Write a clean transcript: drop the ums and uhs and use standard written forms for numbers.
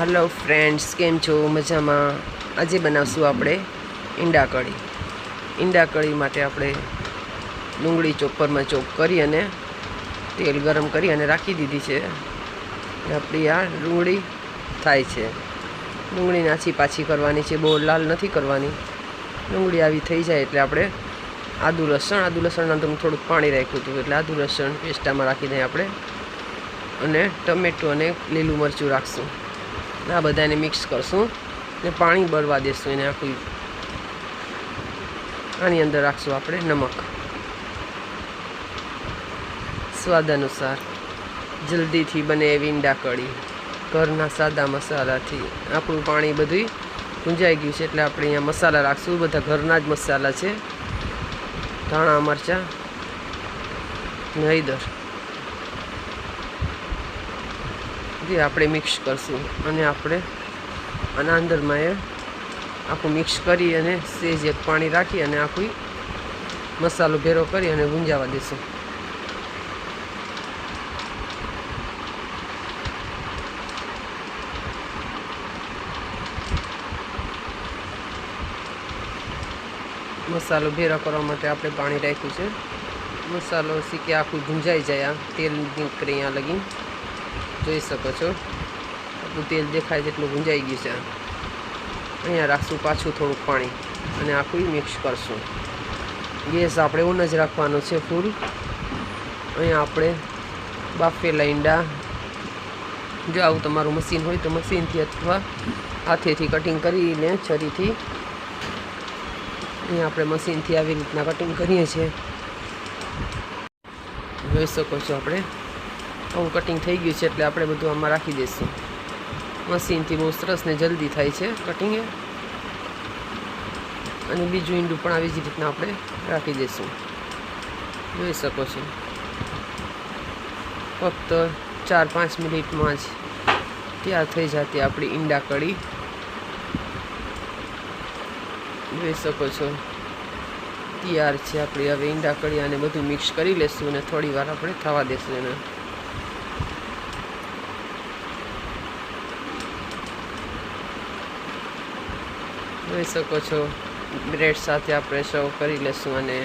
Hello friends, केम छो? मजामां। आज बनावशुं आपणे ईंडा कढ़ी। ईंडा कढ़ी माटे आपणे डूंगળી ચોપરમાં ચોપ કરી અને તેલ ગરમ કરી અને રાખી દીધી છે। આપણી આ ડુંગળી થાય છે। ડુંગળી નાછી પાછી કરવાની છે, બહુ લાલ નથી કરવાની। ડુંગળી આવી થઈ જાય એટલે આપણે આદુ લસણના તો થોડુંક પાણી રાખ્યું હતું એટલે આદુ લસણ પેસ્ટામાં રાખી દઈએ આપણે, અને ટમેટું અને લીલું મરચું રાખશું। આ બધાને મિક્સ કરશું ને પાણી બળવા દેશું એને આખું। આની અંદર રાખશું આપણે નમક સ્વાદ અનુસાર। જલ્દીથી બને એવી ઈંડા કઢી ઘરના સાદા મસાલાથી। આપણું પાણી બધું ગુંજાઈ ગયું છે એટલે આપણે અહીંયા મસાલા રાખશું, બધા ઘરના જ મસાલા છે। ધાણા મરચાં ને હળદર જે આપણે મિક્સ કરશું અને આપણે આના અંદરમાં એ આખું મિક્સ કરી અને સેજ એક પાણી રાખી અને આખું મસાલો ભેરો કરી અને ગુંજાવા દઈશું। મસાલો ભેરો કરવા માટે આપણે પાણી રાખ્યું છે। મસાલો શીખે આખું ગુંજાઈ જાય, આ તેલ નીકળે અહીંયા લગી જોઈ શકો છો। આપણું તેલ દેખાય જેટલું ગુંજાઈ ગયું છે। અહીંયા રાખશું પાછું થોડુંક પાણી અને આખું મિક્સ કરશું। ગેસ આપણે ઓન જ રાખવાનો છે ફૂલ। અહીંયા આપણે બાફેલા ઈંડા, જો આવું તમારું મશીન હોય તો મશીનથી અથવા હાથેથી કટિંગ કરીને છરીથી, અહીંયા આપણે મશીનથી આવી રીતના કટિંગ કરીએ છીએ, જોઈ શકો છો। આપણે આવું કટિંગ થઈ ગયું છે એટલે આપણે બધું આમાં રાખી દઈશું। મશીનથી બહુ સરસ ને જલ્દી થાય છે કટિંગ। અને બીજું ઈંડું પણ આવી જ રીતના આપણે રાખી દઈશું, જોઈ શકો છો। ફક્ત 4-5 મિનિટમાં જ તૈયાર થઈ જતી આપણી ઈંડા કઢી, જોઈ શકો છો। તૈયાર છે આપણી હવે ઈંડા કઢી, અને બધું મિક્સ કરી લેશું અને થોડી વાર આપણે થવા દેશું એને। જોઈ શકો છો, બ્રેડ સાથે આપણે સર્વ કરી લેશું અને